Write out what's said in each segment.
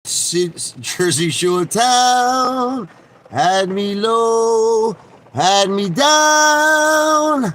Jersey Shore town had me low, had me down.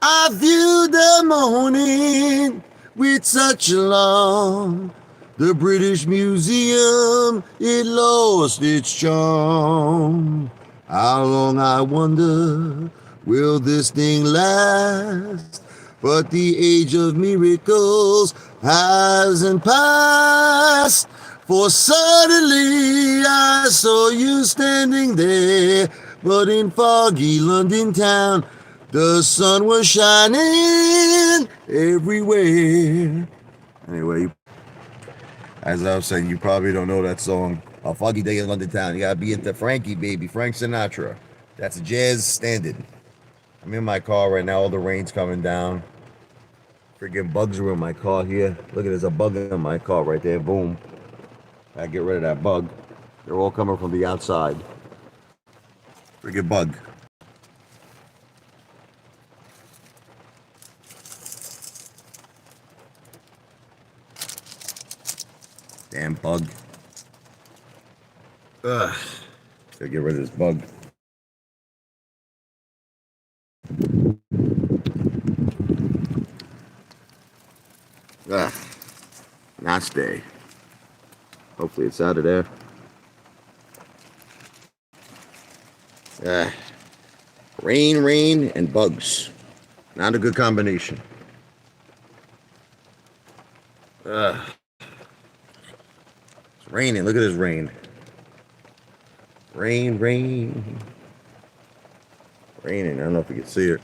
I viewed the morning with such alarm. The British Museum, it lost its charm. How long, I wonder, will this thing last? But the age of miracles hasn't passed. For suddenly I saw you standing there, but in foggy London town, the sun was shining everywhere. Anyway, as I was saying, you probably don't know that song, A Foggy Day in London Town. You gotta be into Frankie, baby, Frank Sinatra. That's a jazz standard. I'm in my car right now, all the rain's coming down. Freaking bugs are in my car here. Look at, there's a bug in my car right there, boom. I get rid of that bug. They're all coming from the outside. Freaking bug. Damn bug. Ugh. Gotta get rid of this bug. Ugh. Nice day. Hopefully it's out of there. Rain, and bugs. Not a good combination. It's raining. Look at this rain. Rain. Raining. I don't know if you can see it.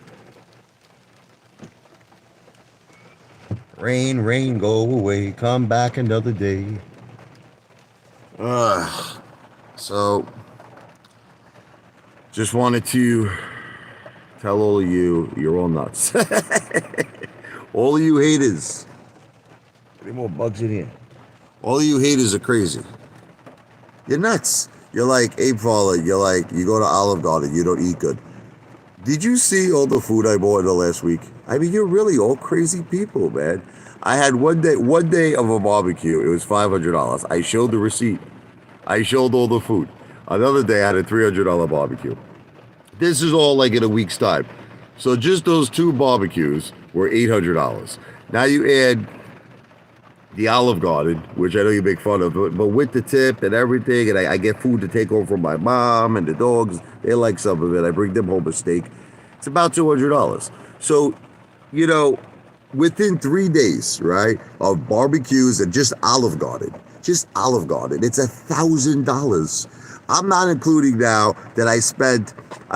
Rain, go away. Come back another day. So, just wanted to tell all of you, you're all nuts. All of you haters. Any more bugs in here? All of you haters are crazy. You're nuts. You're like Apefather. You're like, you go to Olive Garden, you don't eat good. Did you see all the food I bought in the last week? I mean, you're really all crazy people, man. I had one day of a barbecue. It was $500. I showed the receipt. I showed all the food. Another day I had a $300 barbecue. This is all like in a week's time. So just those two barbecues were $800. Now you add the Olive Garden, which I know you make fun of, but with the tip and everything, and I get food to take home from my mom and the dogs. They like some of it. I bring them home a steak. It's about $200. So, you know, within 3 days, right, of barbecues and just Olive Garden, it's $1,000. I'm not including now that I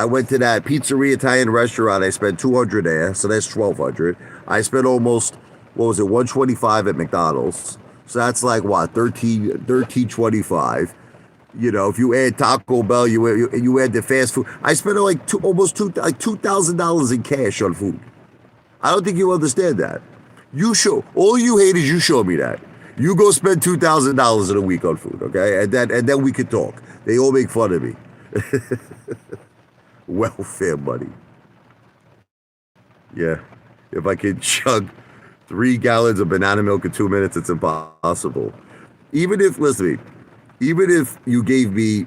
went to that pizzeria Italian restaurant. I spent $200 there, so that's $1,200. I spent almost, $125 at McDonald's. So that's like what, $13.25. You know, if you add Taco Bell, you add the fast food. I spent almost $2,000 in cash on food. I don't think you understand that. All you haters, you show me that. You go spend $2,000 in a week on food, okay? And then we could talk. They all make fun of me. Welfare money. Yeah. If I could chug 3 gallons of banana milk in 2 minutes, it's impossible. Even if you gave me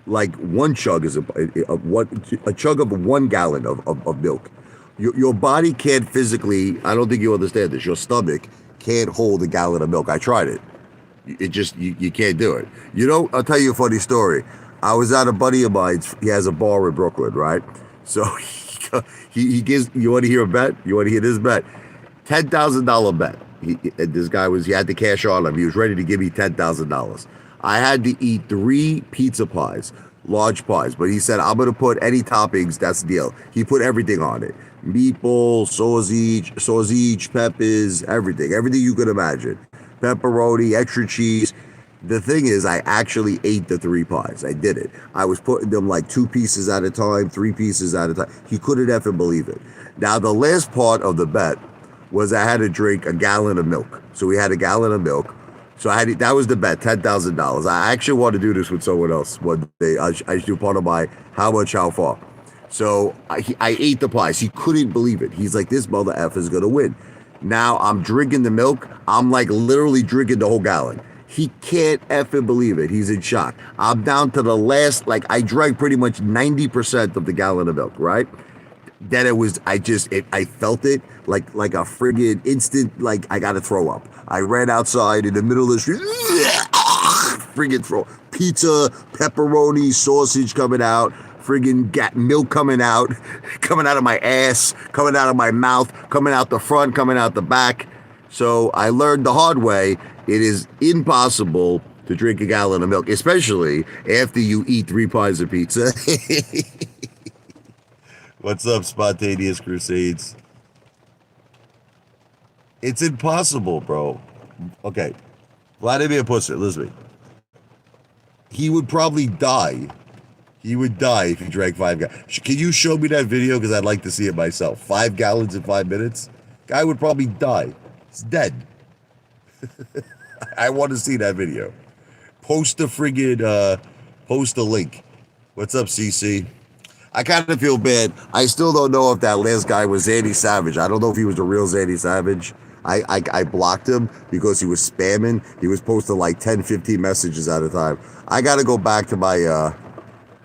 like one chug a chug of 1 gallon of milk, your body can't physically, I don't think you understand this, your stomach can't hold a gallon of milk. I tried it. It just, you can't do it. You know, I'll tell you a funny story. I was at a buddy of mine's, he has a bar in Brooklyn, right? So he gives, you want to hear a bet? You want to hear this bet? $10,000 bet. He had the cash on him. He was ready to give me $10,000. I had to eat 3 pizza pies, large pies, but he said, I'm going to put any toppings, that's the deal. He put everything on it. Meatballs, sausage, peppers, everything you could imagine. Pepperoni, extra cheese. The thing is, I actually ate the 3 pies. I did it. I was putting them like 2 pieces at a time, 3 pieces at a time. He couldn't effing believe it. Now, the last part of the bet was I had to drink a gallon of milk. So we had a gallon of milk. So that was the bet, $10,000. I actually want to do this with someone else one day. I should do part of my how much, how far. So I ate the pies. He couldn't believe it. He's like, this mother F is going to win. Now I'm drinking the milk. I'm like literally drinking the whole gallon. He can't effing believe it. He's in shock. I'm down to the last, like, I drank pretty much 90% of the gallon of milk, right? Then it was, I felt it like a friggin' instant, like, I gotta throw up. I ran outside in the middle of the street, friggin' throw pizza, pepperoni, sausage coming out, friggin' got milk coming out of my ass, coming out of my mouth, coming out the front, coming out the back. So I learned the hard way. It is impossible to drink a gallon of milk, especially after you eat 3 pies of pizza. What's up, Spontaneous Crusades? It's impossible, bro. Okay. Vladimir Pusser, listen. He would probably die. He would die if he drank 5 gallons. Can you show me that video? Because I'd like to see it myself. 5 gallons in 5 minutes? Guy would probably die. He's dead. I want to see that video. Post the link. What's up, CC? I kind of feel bad. I still don't know if that last guy was Zandy Savage. I don't know if he was the real Zandy Savage. I blocked him because he was spamming. He was posting like 10, 15 messages at a time. I got to go back to my,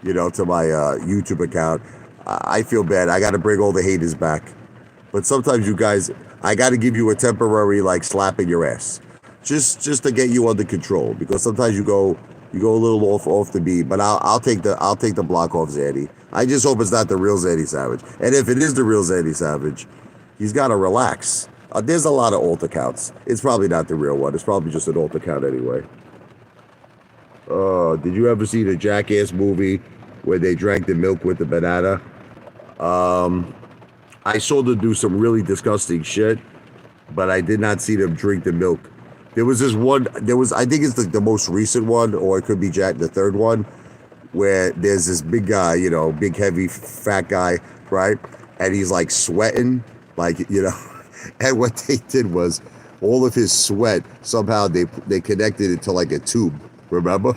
YouTube account. I feel bad. I got to bring all the haters back. But sometimes you guys, I got to give you a temporary like slap in your ass, just to get you under control. Because sometimes you go a little off the beat. But I'll take the block off Zandy. I just hope it's not the real Zandy Savage. And if it is the real Zandy Savage, he's got to relax. There's a lot of alt accounts. It's probably not the real one. It's probably just an alt account anyway. Did you ever see the Jackass movie where they drank the milk with the banana? I saw them do some really disgusting shit, but I did not see them drink the milk. There was this one, I think it's the most recent one, or it could be the third one, where there's this big guy, big, heavy, fat guy, right? And he's like sweating, and what they did was all of his sweat, somehow they connected it to like a tube, remember?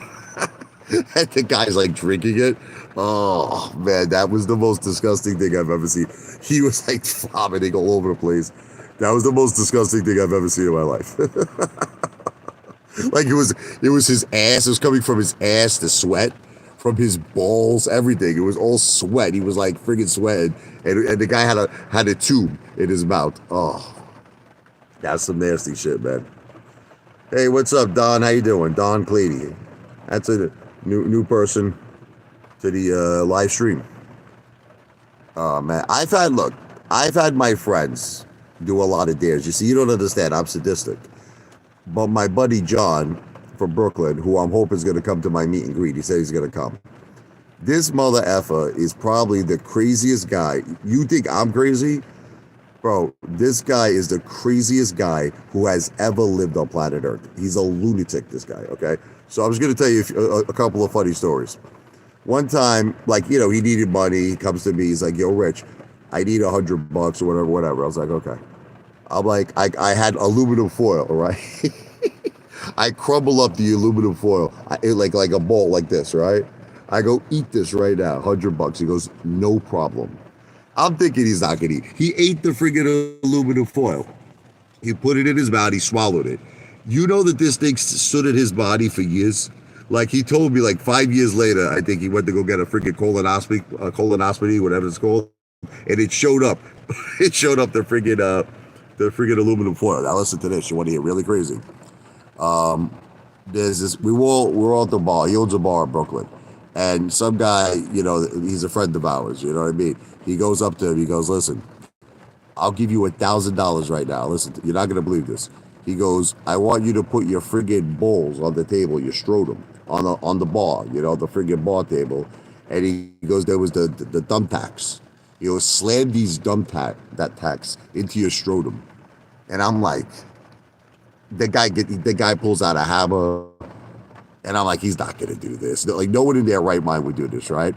And the guy's like drinking it. Oh man, that was the most disgusting thing I've ever seen. He was like vomiting all over the place. That was the most disgusting thing I've ever seen in my life. Like it was his ass. It was coming from his ass, the sweat, from his balls, everything. It was all sweat. He was like friggin' sweating, and the guy had a tube in his mouth. Oh, that's some nasty shit, man. Hey, what's up, Don? How you doing? Don Clady. That's a new person to the live stream. Oh man, I've had my friends do a lot of dares. You see, you don't understand. I'm sadistic. But my buddy John from Brooklyn, who I'm hoping is going to come to my meet and greet, he said he's going to come. This mother effer is probably the craziest guy. You think I'm crazy? Bro, this guy is the craziest guy who has ever lived on planet Earth. He's a lunatic, this guy, okay? So I'm just going to tell you a couple of funny stories. One time, he needed money. He comes to me. He's like, yo, Rich, I need $100 or whatever. I was like, okay. I'm like, I had aluminum foil, right? I crumble up the aluminum foil, like a ball like this, right? I go, eat this right now, $100. He goes, no problem. I'm thinking he's not gonna eat. He ate the friggin' aluminum foil. He put it in his mouth, he swallowed it. You know that this thing stood in his body for years? Like he told me 5 years later, I think he went to go get a friggin' colonoscopy, whatever it's called. And it showed up. It showed up the friggin' aluminum foil. Now listen to this. You want to get really crazy? There's this. We're all at the bar. He owns a bar in Brooklyn, and some guy, he's a friend of ours. You know what I mean? He goes up to him. He goes, "Listen, I'll give you $1,000 right now. Listen, you're not gonna believe this." He goes, "I want you to put your friggin' balls on the table, your scrotum, on the bar. The friggin' bar table." And he goes, "There was the thumbtacks. Slam these tacks into your scrotum." And I'm like, the guy pulls out a hammer, and I'm like, he's not gonna do this. No one in their right mind would do this, right?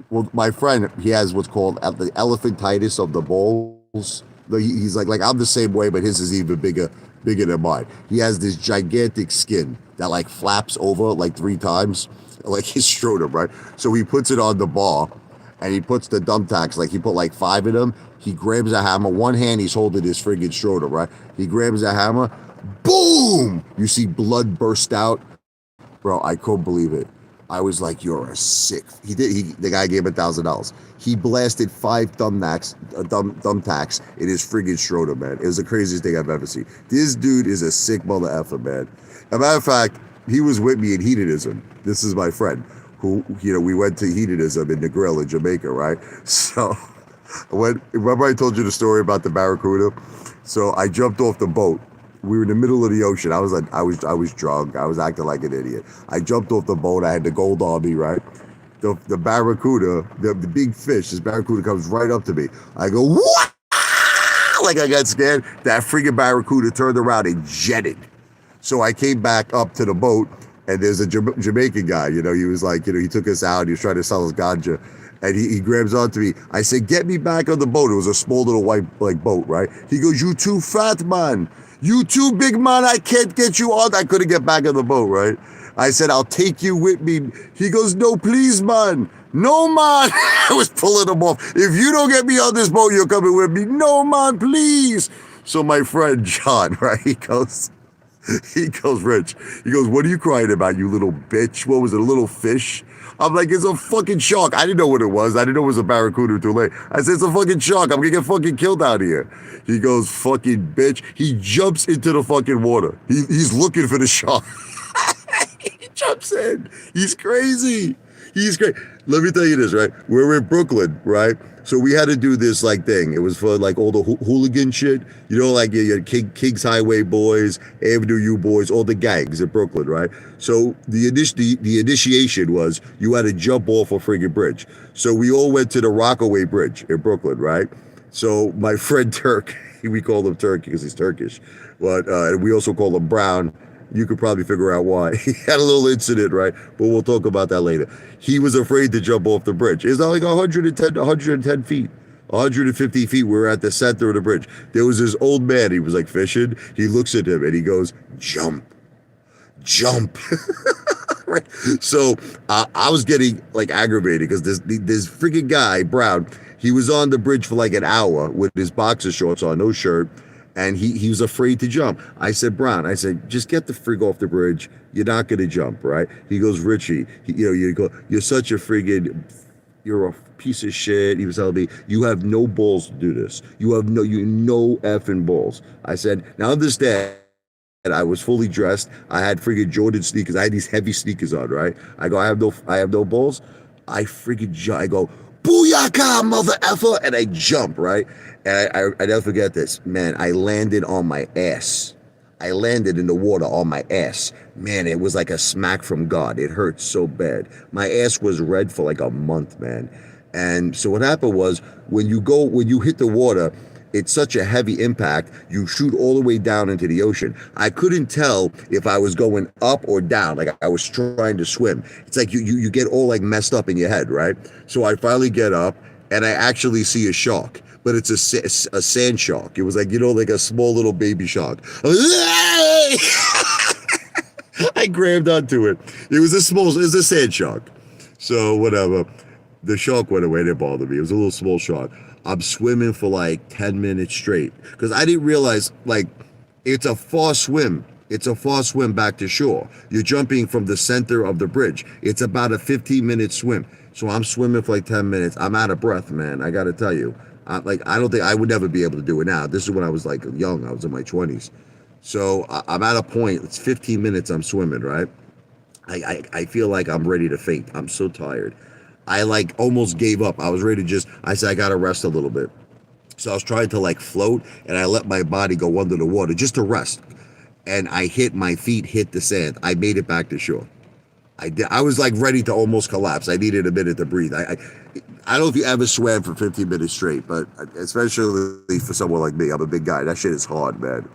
Well, my friend, he has what's called the elephantitis of the balls. He's like I'm the same way, but his is even bigger than mine. He has this gigantic skin that flaps over 3 times, like his scrotum, right? So he puts it on the bar, and he puts the thumbtacks, he put 5 in them. He grabs a hammer. One hand, he's holding his friggin' scrotum, right? He grabs a hammer. Boom! boom, you see blood burst out. Bro, I couldn't believe it. I was like, "You're a sick." The guy gave $1,000. He blasted 5 thumbtacks in his friggin' scrotum, man. It was the craziest thing I've ever seen. This dude is a sick mother effer, man. As a matter of fact, he was with me in hedonism. This is my friend who, we went to hedonism in the grill in Jamaica, right? So, remember I told you the story about the Barracuda? So I jumped off the boat. We were in the middle of the ocean. I was drunk. I was acting like an idiot. I jumped off the boat. I had the gold on me, right? The barracuda, the big fish, this barracuda comes right up to me. I go, what? Like I got scared. That freaking barracuda turned around and jetted. So I came back up to the boat, and there's a Jamaican guy. He was like, he took us out. He was trying to sell us ganja. And he grabs onto me. I said, get me back on the boat. It was a small little white boat, right? He goes, you too fat, man. You too big, man. I can't get you on. I couldn't get back on the boat, right? I said, I'll take you with me. He goes, no, please, man. No, man. I was pulling him off. If you don't get me on this boat, you're coming with me. No, man, please. So my friend John, right? He goes, Rich. He goes, what are you crying about, you little bitch? What was it, a little fish? I'm like, it's a fucking shark. I didn't know what it was. I didn't know it was a barracuda too late. I said, it's a fucking shark. I'm gonna get fucking killed out here. He goes, fucking bitch. He jumps into the fucking water. He's looking for the shark. He jumps in. He's crazy. He's great. Let me tell you this, right? We're in Brooklyn, right? So we had to do this thing. It was for all the hooligan shit. Like your Kings Highway boys, Avenue U boys, all the gangs in Brooklyn, right? So the initiation was you had to jump off a friggin' bridge. So we all went to the Rockaway Bridge in Brooklyn, right? So my friend Turk, we call him Turk because he's Turkish, but we also call him Brown. You could probably figure out why. He had a little incident, right? But we'll talk about that later. He was afraid to jump off the bridge. It's like 110 feet, 150 feet. We were at the center of the bridge. There was this old man. He was fishing. He looks at him and he goes, jump. Right? So I was getting aggravated because this freaking guy, Brown, he was on the bridge for an hour with his boxer shorts on, no shirt. And he was afraid to jump. I said, Brown, just get the frig off the bridge. You're not going to jump, right? He goes, Richie, you're such a friggin', you're a piece of shit. He was telling me, you have no balls to do this. You have no effing balls. I said, now understand, I was fully dressed. I had friggin' Jordan sneakers. I had these heavy sneakers on, right? I go, I have no balls. I go, booyaka, mother effer, and I jump, right? And I never forget this. Man, I landed on my ass. I landed in the water on my ass. Man, it was like a smack from God. It hurt so bad. My ass was red for a month, man. And so what happened was, when you hit the water, it's such a heavy impact, you shoot all the way down into the ocean. I couldn't tell if I was going up or down, I was trying to swim. It's you get all messed up in your head, right? So I finally get up, and I actually see a shark, but it's a sand shark. It was a small little baby shark. I grabbed onto it. It was a sand shark. So whatever. The shark went away. It didn't bother me. It was a little small shark. I'm swimming for 10 minutes straight because I didn't realize it's a far swim. It's a far swim back to shore. You're jumping from the center of the bridge. It's about a 15-minute swim. So I'm swimming for 10 minutes. I'm out of breath, man. I got to tell you. I don't think I would never be able to do it now. This is when I was young. I was in my 20s. So I'm at a point. It's 15 minutes I'm swimming, right? I feel like I'm ready to faint. I'm so tired. I almost gave up. I was ready to I said, I got to rest a little bit. So I was trying to float, and I let my body go under the water just to rest. And my feet hit the sand. I made it back to shore. I was ready to almost collapse. I needed a minute to breathe. I don't know if you ever swam for 15 minutes straight, but especially for someone like me, I'm a big guy. That shit is hard, man.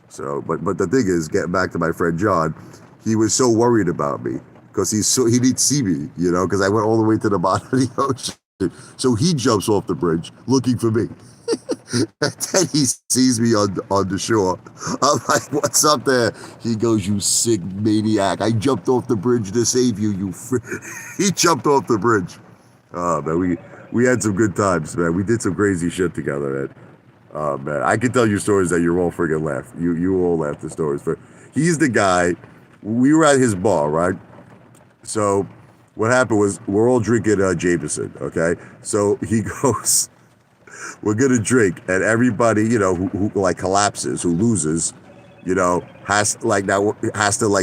So, but the thing is, getting back to my friend John, he was so worried about me because he didn't see me, because I went all the way to the bottom of the ocean. So he jumps off the bridge looking for me. And then he sees me on the shore. I'm like, what's up there? He goes, you sick maniac. I jumped off the bridge to save you, He jumped off the bridge. Oh, man, we had some good times, man. We did some crazy shit together, man. Oh, man, I can tell you stories that you all friggin' laugh. You all laugh the stories. He's the guy. We were at his bar, right? So what happened was we're all drinking Jameson, okay? So he goes, we're gonna drink, and everybody, who like collapses, who loses, has to like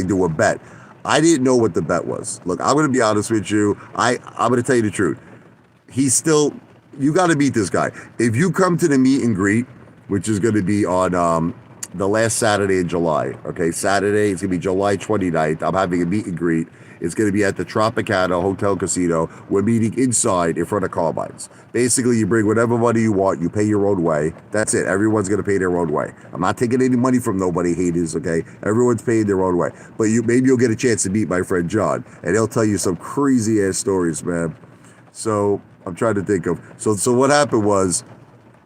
do a bet. I didn't know what the bet was. Look, I'm gonna be honest with you. I'm gonna tell you the truth. He's still. You got to meet this guy. If you come to the meet and greet, which is going to be on the last Saturday in July. Okay, Saturday, it's going to be July 29th. I'm having a meet and greet. It's going to be at the Tropicana Hotel Casino. We're meeting inside in front of Carmine's. Basically, you bring whatever money you want. You pay your own way. That's it. Everyone's going to pay their own way. I'm not taking any money from nobody, haters, okay? Everyone's paying their own way. But maybe you'll get a chance to meet my friend John, and he'll tell you some crazy-ass stories, man. So I'm trying to think of... So what happened was,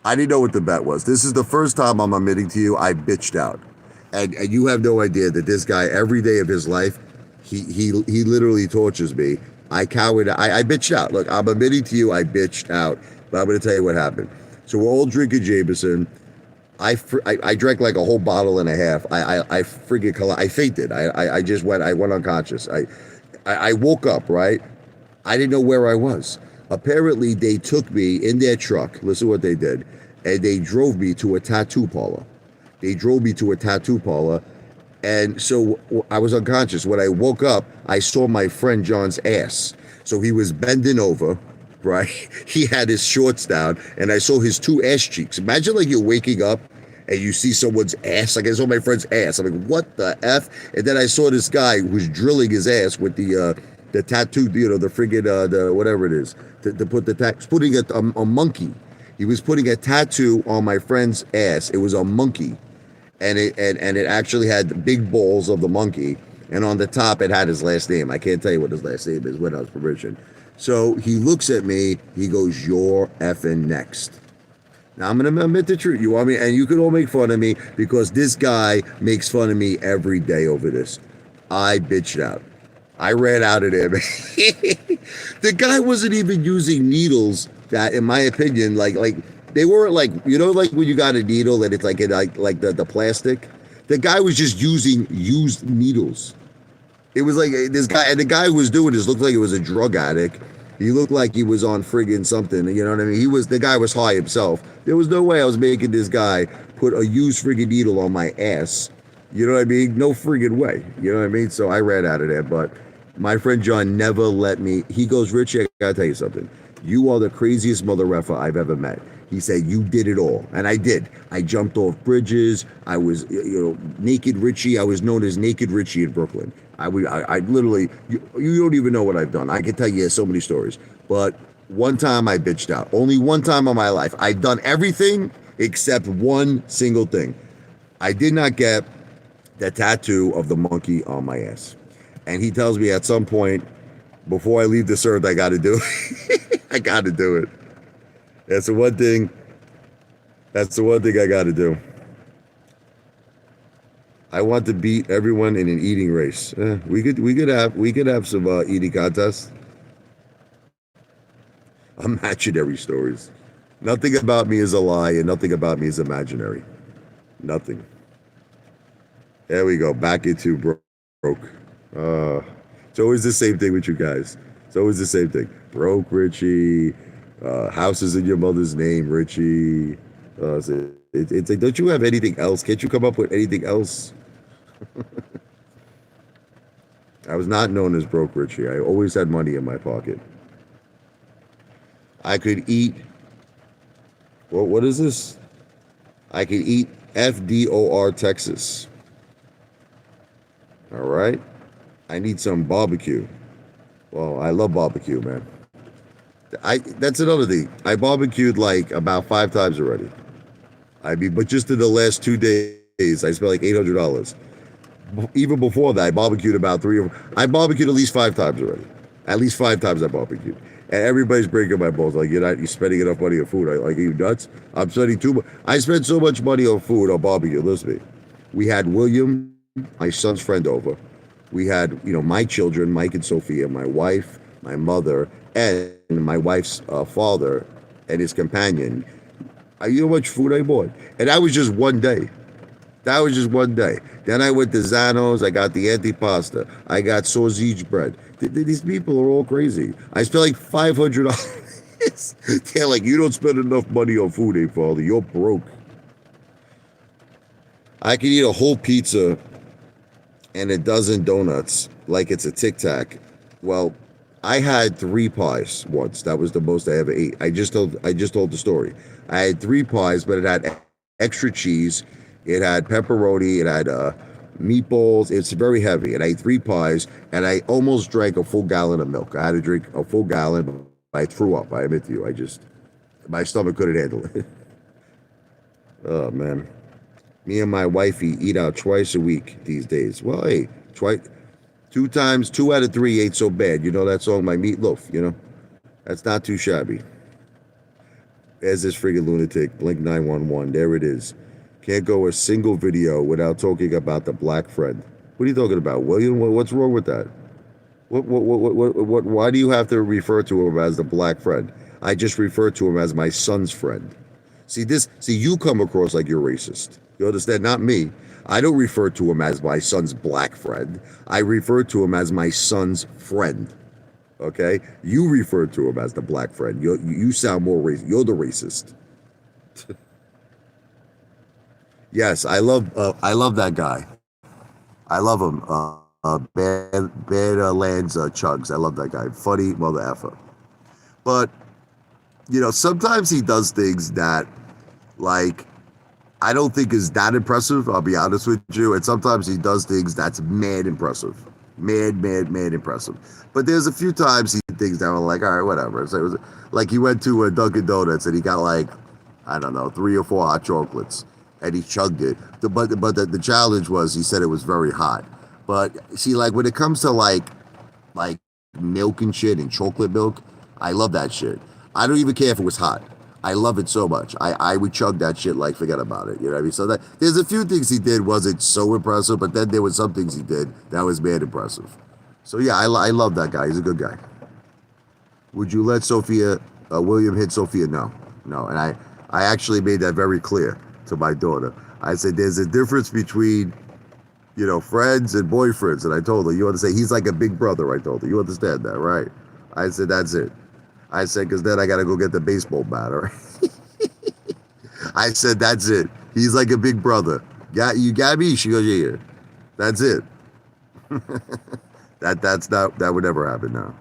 I didn't know what the bet was. This is the first time I'm admitting to you I bitched out. And you have no idea that this guy, every day of his life, he literally tortures me. I bitched out. Look, I'm admitting to you I bitched out. But I'm going to tell you what happened. So we're all drinking Jameson. I drank like a whole bottle and a half. I fainted. I went unconscious. I woke up, right? I didn't know where I was. Apparently, they took me in their truck. Listen to what they did. And they drove me to a tattoo parlor. And so I was unconscious. When I woke up, I saw my friend John's ass. So he was bending over, right? He had his shorts down, and I saw his two ass cheeks. Imagine like you're waking up and you see someone's ass. Like I saw my friend's ass. I'm like, what the F? And then I saw this guy who was drilling his ass with the tattoo, the friggin', the whatever it is, to put the tattoo, putting a monkey. He was putting a tattoo on my friend's ass. It was a monkey. And it actually had the big balls of the monkey. And on the top, it had his last name. I can't tell you what his last name is without permission. So he looks at me. He goes, "You're effing next." Now, I'm going to admit the truth. You want me? And you can all make fun of me because this guy makes fun of me every day over this. I bitched out. I ran out of there. The guy wasn't even using needles that, in my opinion, like they weren't like, like when you got a needle and it's like the plastic. The guy was just using used needles. It was like this guy, and the guy who was doing this looked like he was a drug addict. He looked like he was on friggin' something. You know what I mean? The guy was high himself. There was no way I was making this guy put a used friggin' needle on my ass. You know what I mean? No friggin' way. You know what I mean? So I ran out of there, but my friend John never let me. He goes, "Richie, I gotta tell you something. You are the craziest mother effer I've ever met." He said, "You did it all." And I did. I jumped off bridges. I was, Naked Richie. I was known as Naked Richie in Brooklyn. I literally, you don't even know what I've done. I can tell you so many stories. But one time I bitched out. Only one time in my life. I've done everything except one single thing. I did not get the tattoo of the monkey on my ass. And he tells me at some point, before I leave this earth, I got to do it. I got to do it. That's the one thing I got to do. I want to beat everyone in an eating race. We could have some eating contests. Imaginary stories. Nothing about me is a lie, and nothing about me is imaginary. Nothing. There we go. Back into broke. It's always the same thing with you guys. It's always the same thing. Broke Richie. Houses in your mother's name, Richie. It's like, don't you have anything else? Can't you come up with anything else? I was not known as Broke Richie. I always had money in my pocket. I could eat. Well, what is this? I could eat FDOR Texas. All right. I need some barbecue. Well, I love barbecue, man. That's another thing. I barbecued like about 5 times already. But just in the last 2 days, I spent like $800. Even before that, I barbecued about 3 I barbecued at least 5 times already. At least 5 times I barbecued. And everybody's breaking my balls. Like, you're spending enough money on food. Are you nuts? I'm spending too much. I spent so much money on food, on barbecue. Listen to me. We had William, my son's friend, over. We had, my children, Mike and Sophia, my wife, my mother, and my wife's father and his companion. You know how much food I bought? And that was just one day. That was just one day. Then I went to Zano's. I got the antipasta. I got sausage bread. These people are all crazy. I spent like $500. They're like, you don't spend enough money on food, Father. You're broke. I could eat a whole pizza and a dozen donuts like it's a Tic Tac. Well, I had 3 pies once. That was the most I ever ate. I just told the story. I had 3 pies, but it had extra cheese, it had pepperoni, it had meatballs. It's very heavy. And I ate 3 pies, and I almost drank a full gallon of milk. I had to drink a full gallon. But I threw up. I admit to you. My stomach couldn't handle it. Oh man. Me and my wifey eat out twice a week these days. Well, hey, twice, 2 times, 2 out of 3 ain't so bad. You know that song, My Meatloaf, you know? That's not too shabby. There's this friggin' lunatic, Blink 911. There it is. Can't go a single video without talking about the black friend. What are you talking about, William? What's wrong with that? Why do you have to refer to him as the black friend? I just refer to him as my son's friend. See, you come across like you're racist. You understand? Not me. I don't refer to him as my son's black friend. I refer to him as my son's friend. Okay? You refer to him as the black friend. You sound more racist. You're the racist. Yes, I love that guy. I love him. Bad lands chugs. I love that guy. Funny mother effer. But sometimes he does things that, like, I don't think is that impressive. I'll be honest with you. And sometimes he does things that's mad impressive, mad impressive. But there's a few times he did things that were like, all right, whatever. So it was like he went to a Dunkin' Donuts and he got like, I don't know, 3 or 4 hot chocolates, and he chugged it. But the challenge was, he said it was very hot. But see, like when it comes to like milk and shit and chocolate milk, I love that shit. I don't even care if it was hot. I love it so much. I would chug that shit like forget about it. You know what I mean? So there's a few things he did wasn't so impressive, but then there was some things he did that was mad impressive. So yeah, I love that guy. He's a good guy. Would you let William hit Sophia? No. And I actually made that very clear to my daughter. I said there's a difference between friends and boyfriends. And I told her, you understand? He's like a big brother. I told her, you understand that, right? I said, that's it. I said, because then I got to go get the baseball bat, all right? I said, that's it. He's like a big brother. You got me? She goes, yeah. That's it. That would never happen now.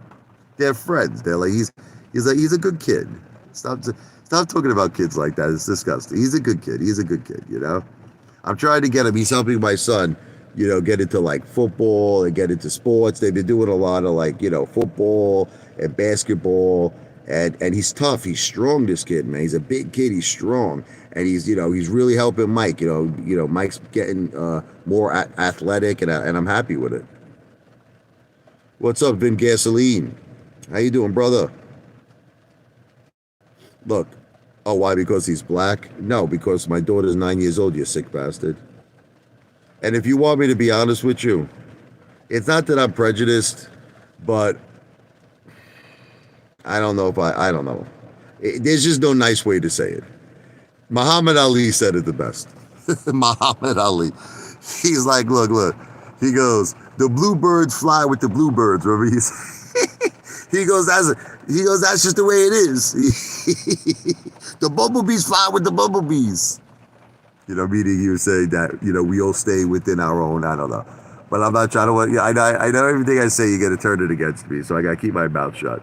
They're friends. They're like, he's a good kid. Stop talking about kids like that. It's disgusting. He's a good kid. I'm trying to get him. He's helping my son, get into like football and get into sports. They've been doing a lot of like, football and basketball, and he's tough. He's strong, this kid, man. He's a big kid. He's strong, and he's really helping Mike. Mike's getting more athletic, and I'm happy with it. What's up, Vin Gasoline? How you doing, brother? Look. Oh, why? Because he's black? No, because my daughter's 9 years old, you sick bastard. And if you want me to be honest with you, it's not that I'm prejudiced, but I don't know. There's just no nice way to say it. Muhammad Ali said it the best. Muhammad Ali. He's like, look. He goes, the bluebirds fly with the bluebirds. Remember he goes, that's just the way it is. The bumblebees fly with the bumblebees. Meaning he was saying that, we all stay within our own, I don't know. But I'm not trying to, I know everything I say, you're going to turn it against me, so I got to keep my mouth shut.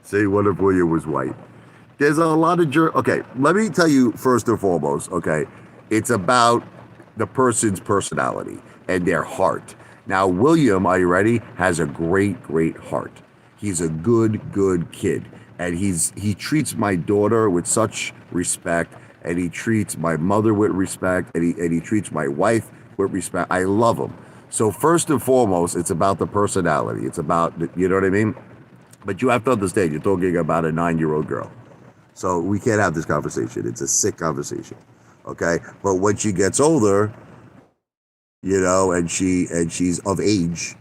Say what if William was white? There's a lot of okay, let me tell you first and foremost, okay, it's about the person's personality and their heart. Now, William, are you ready, has a great heart. He's a good kid. And he treats my daughter with such respect, and he treats my mother with respect, and he treats my wife with respect. I love him. So first and foremost, it's about the personality. It's about, you know what I mean? But you have to understand, you're talking about a 9-year-old girl. So we can't have this conversation. It's a sick conversation. Okay? But when she gets older, and she's of age,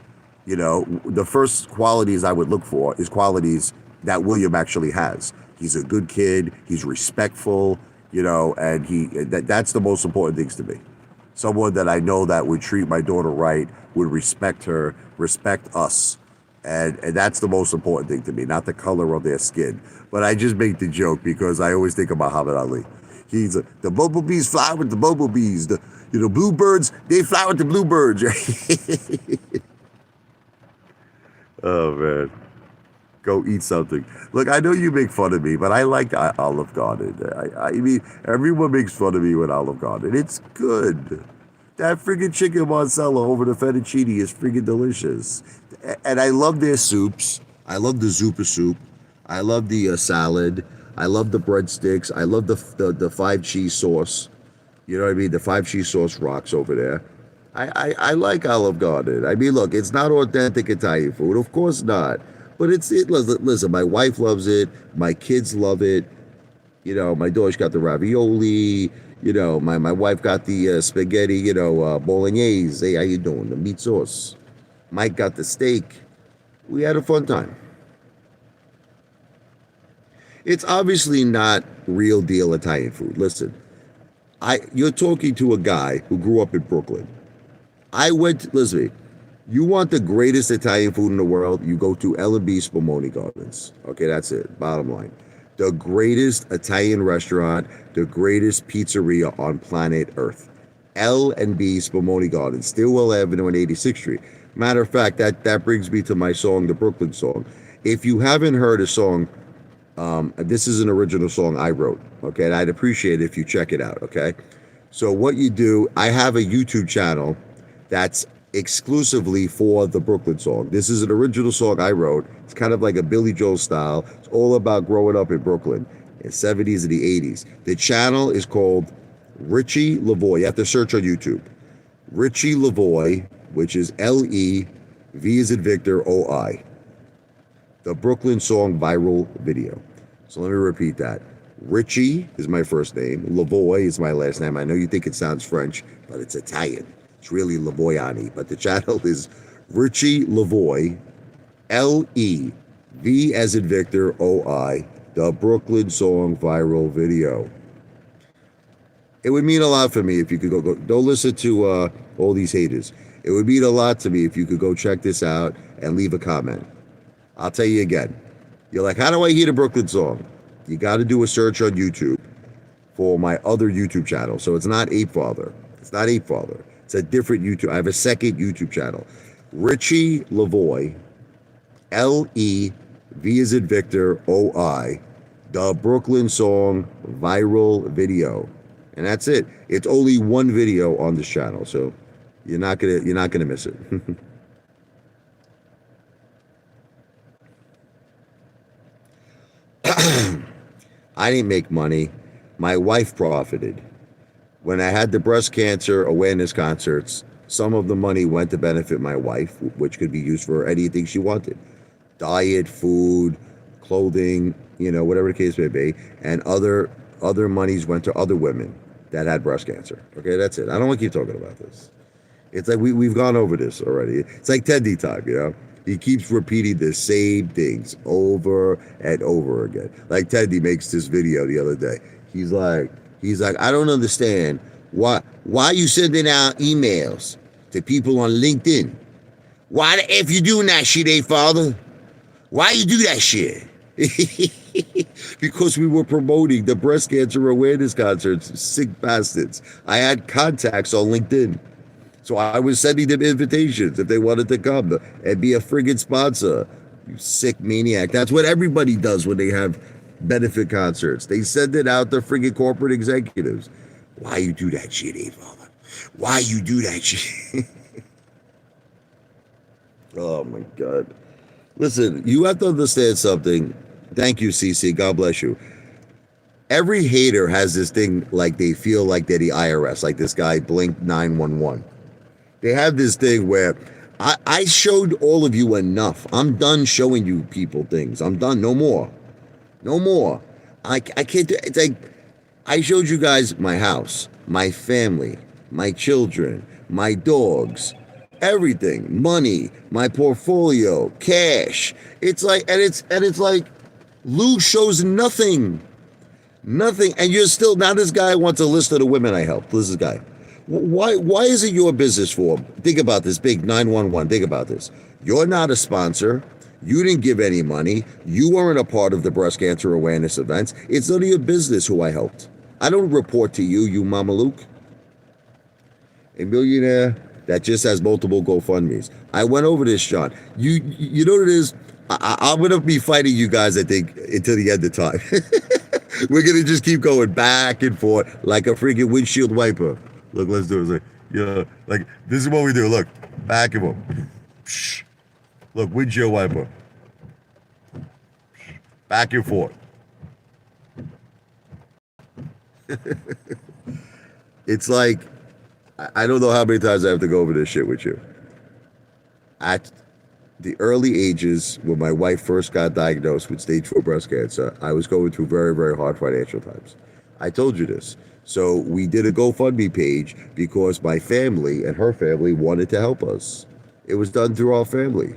the first qualities I would look for is qualities that William actually has. He's a good kid. He's respectful. and that's the most important things to me. Someone that I know that would treat my daughter right, would respect her, respect us. And that's the most important thing to me, not the color of their skin. But I just make the joke because I always think of Muhammad Ali. He's the bumblebees fly with the bumblebees. The bluebirds, they fly with the bluebirds. Oh man, go eat something. Look, I know you make fun of me, but I like Olive Garden. I mean, everyone makes fun of me with Olive Garden. It's good. That friggin' chicken Marcella over the fettuccine is friggin' delicious. And I love their soups. I love the Zupa soup. I love the salad. I love the breadsticks. I love the 5 cheese sauce. You know what I mean? The 5 cheese sauce rocks over there. I like Olive Garden. I mean, look, it's not authentic Italian food. Of course not. But listen, my wife loves it. My kids love it. My daughter's got the ravioli. My wife got the spaghetti, bolognese. Hey, how you doing? The meat sauce. Mike got the steak. We had a fun time. It's obviously not real deal Italian food. Listen, you're talking to a guy who grew up in Brooklyn. Listen, you want the greatest Italian food in the world, you go to L&B Spumoni Gardens. Okay, that's it. Bottom line. The greatest Italian restaurant, the greatest pizzeria on planet Earth. L&B Spumoni Gardens, Stillwell Avenue and 86th Street. Matter of fact, that brings me to my song, the Brooklyn song. If you haven't heard a song, this is an original song I wrote, okay? And I'd appreciate it if you check it out, okay? So what you do, I have a YouTube channel that's exclusively for the Brooklyn song. This is an original song I wrote. It's kind of like a Billy Joel style. It's all about growing up in Brooklyn in the 70s and the 80s. The channel is called Richie Lavoie. You have to search on YouTube. Richie Lavoie, which is Levy as in Victor OI. The Brooklyn song viral video. So let me repeat that. Richie is my first name. Lavoie is my last name. I know you think it sounds French, but it's Italian. It's really Lavoiani. But the channel is Richie Lavoie, Levy as in Victor OI. The Brooklyn song viral video. It would mean a lot for me if you could go. Don't listen to all these haters. It would mean a lot to me if you could go check this out and leave a comment. I'll tell you again. You're like, how do I hear the Brooklyn song? You got to do a search on YouTube for my other YouTube channel. So it's not Apefather. It's not Apefather. It's a different YouTube. I have a second YouTube channel. Richie Lavoie, Levy as in Victor OI. The Brooklyn song viral video. And that's it. It's only one video on this channel, so you're not gonna miss it. I didn't make money. My wife profited. When I had the breast cancer awareness concerts, some of the money went to benefit my wife, which could be used for anything she wanted. Diet, food, clothing, whatever the case may be. And other monies went to other women that had breast cancer. Okay, that's it. I don't want to keep talking about this. It's like we've gone over this already. It's like Teddy time, He keeps repeating the same things over and over again. Like Teddy makes this video the other day. He's like, I don't understand why you sending out emails to people on LinkedIn. Why the F you doing that shit, Apefather? Why you do that shit? Because we were promoting the breast cancer awareness concerts, sick bastards. I had contacts on LinkedIn. So I was sending them invitations if they wanted to come and be a friggin' sponsor. You sick maniac. That's what everybody does when they have benefit concerts. They send it out to friggin' corporate executives. Why you do that shit, Apefather? Why you do that shit? Oh my God. Listen, you have to understand something. Thank you, CC. God bless you. Every hater has this thing like they feel like they're the IRS, like this guy Blink 911. They have this thing where I showed all of you enough. I'm done showing you people things. I'm done. No more. No more. I can't do it's like I showed you guys my house, my family, my children, my dogs, everything, money, my portfolio, cash. It's like and it's like Lou shows nothing. Nothing, and you're still now. This guy wants a list of the women I helped. This guy. Why is it your business for? Think about this big 911. Think about this. You're not a sponsor. You didn't give any money. You weren't a part of the breast cancer awareness events. It's none of your business who I helped. I don't report to you, you Mama Luke. A millionaire that just has multiple GoFundMe's. I went over this, John. You know what it is? I'm going to be fighting you guys, I think, until the end of time. We're going to just keep going back and forth like a freaking windshield wiper. Look, let's do it. It's like, yeah, like, this is what we do. Look, back and forth. Look, windshield wiper. Back and forth. It's like, I don't know how many times I have to go over this shit with you. At the early ages, when my wife first got diagnosed with stage 4 breast cancer, I was going through very, very hard financial times. I told you this. So we did a GoFundMe page because my family and her family wanted to help us. It was done through our family.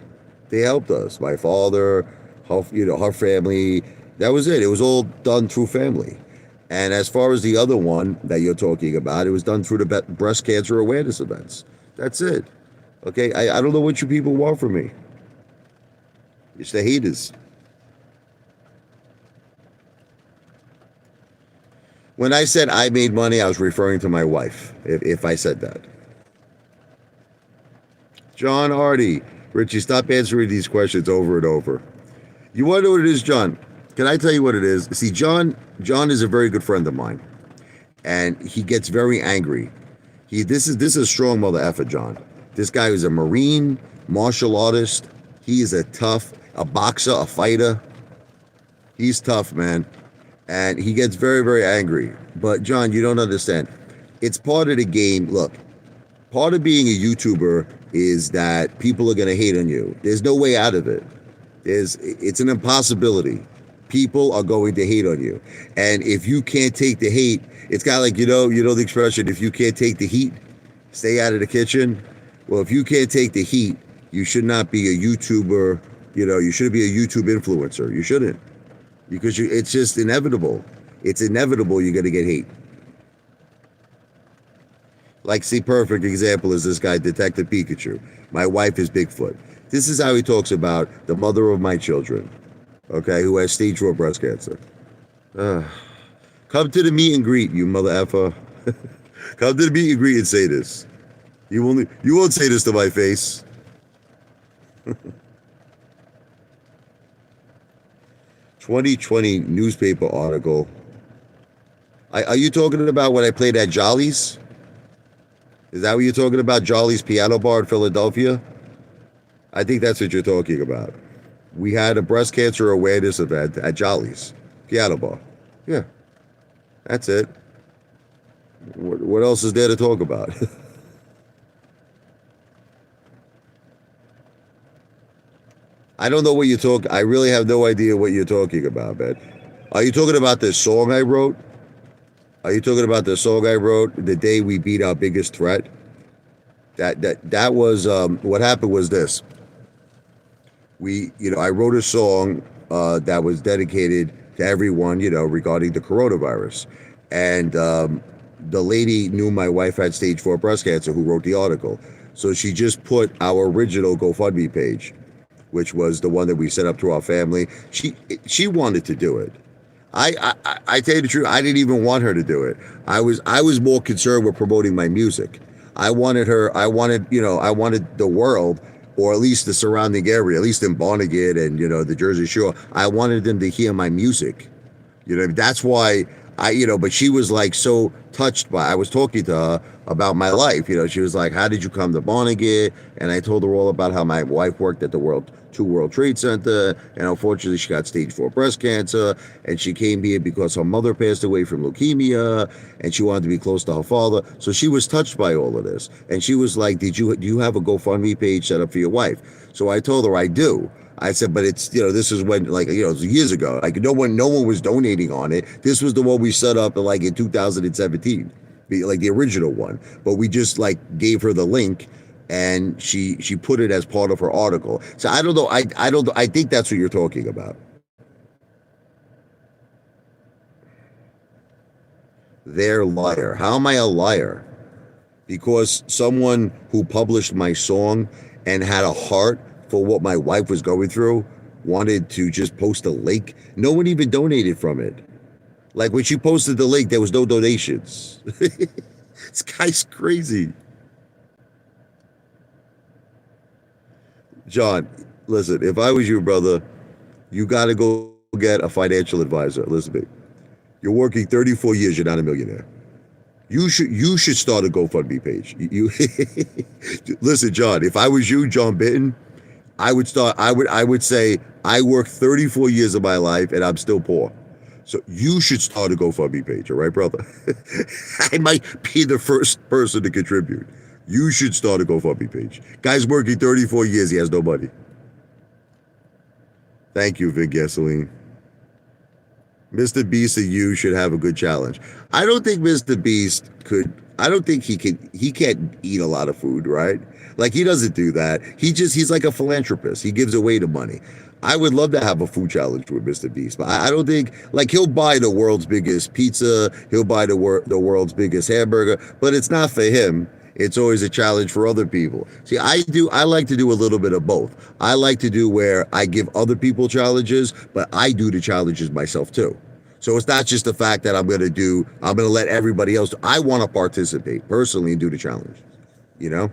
They helped us. My father, her family. That was it. It was all done through family. And as far as the other one that you're talking about, it was done through the breast cancer awareness events. That's it. Okay? I don't know what you people want from me. It's the haters. When I said I made money, I was referring to my wife, if I said that. John Hardy. Richie, stop answering these questions over and over. You want to know what it is, John? Can I tell you what it is? See, John is a very good friend of mine. And he gets very angry. This is a strong mother effer, John. This guy is a Marine, martial artist. He is a boxer, a fighter. He's tough, man. And he gets very, very angry. But, John, you don't understand. It's part of the game. Look, part of being a YouTuber is that people are going to hate on you. There's no way out of it. It's an impossibility. People are going to hate on you. And if you can't take the hate, it's kind of like, you know the expression, if you can't take the heat, stay out of the kitchen. Well, if you can't take the heat, you should not be a YouTuber. You shouldn't be a YouTube influencer. You shouldn't. Because it's just inevitable. It's inevitable you're going to get hate. Like, see, perfect example is this guy, Detective Pikachu. My wife is Bigfoot. This is how he talks about the mother of my children, okay, who has stage 4 breast cancer. Come to the meet and greet, you mother effer. Come to the meet and greet and say this. You won't say this to my face. 2020 newspaper article. Are you talking about when I played at Jolly's? Is that what you're talking about? Jolly's Piano Bar in Philadelphia? I think that's what you're talking about. We had a breast cancer awareness event at Jolly's Piano Bar. Yeah, that's it. What else is there to talk about? I don't know what you're talking. I really have no idea what you're talking about, man. Are you talking about this song I wrote? Are you talking about the song I wrote the day we beat our biggest threat? That was what happened was this. I wrote a song that was dedicated to everyone, regarding the coronavirus. And the lady knew my wife had stage 4 breast cancer who wrote the article. So she just put our original GoFundMe page, which was the one that we set up through our family. She wanted to do it. I tell you the truth, I didn't even want her to do it. I was more concerned with promoting my music. I wanted the world, or at least the surrounding area, at least in Barnegat and, the Jersey Shore, I wanted them to hear my music. That's why but she was like so touched by, I was talking to her about my life. She was like, how did you come to Barnegat? And I told her all about how my wife worked at the World Trade Center, and unfortunately she got stage 4 breast cancer, and she came here because her mother passed away from leukemia, and she wanted to be close to her father. So she was touched by all of this, and she was like, do you have a GoFundMe page set up for your wife? So I told her I do. I said, but it's, this is when, it was years ago. Like, no one was donating on it. This was the one we set up in 2017, like the original one. But we just gave her the link, and she put it as part of her article. So I don't know. I think that's what you're talking about. They're liar. How am I a liar? Because someone who published my song and had a heart for what my wife was going through wanted to just post a link. No one even donated from it. Like when she posted the link, there was no donations. This guy's crazy. John, listen, if I was you, brother, you got to go get a financial advisor. Listen to me. You're working 34 years, you're not a millionaire. You should start a GoFundMe page. You listen, John. If I was you, John Bitton, I would say I worked 34 years of my life and I'm still poor. So you should start a GoFundMe page, all right, brother? I might be the first person to contribute. You should start a GoFundMe page. Guy's working 34 years, he has no money. Thank you, Vin Gasoline. Mr. Beast and you should have a good challenge. I don't think Mr. Beast could. I don't think he can. He can't eat a lot of food, right? Like he doesn't do that. He's like a philanthropist. He gives away the money. I would love to have a food challenge with Mr. Beast, but I don't think like he'll buy the world's biggest pizza. He'll buy the world's biggest hamburger, but it's not for him. It's always a challenge for other people. See, I like to do a little bit of both. I like to do where I give other people challenges, but I do the challenges myself too. So it's not just the fact that I'm going to let everybody else. I want to participate personally and do the challenge, you know?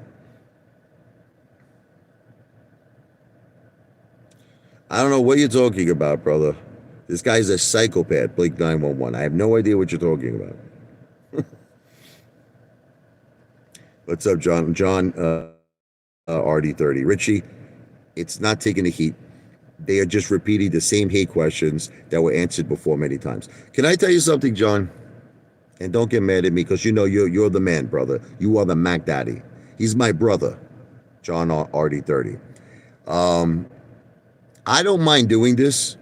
I don't know what you're talking about, brother. This guy's a psychopath, Blake 911. I have no idea what you're talking about. What's up, John? John, RD30. Richie, it's not taking the heat. They are just repeating the same hate questions that were answered before many times. Can I tell you something, John? And don't get mad at me because you know you're the man, brother. You are the Mac Daddy. He's my brother, John RD30. I don't mind doing this.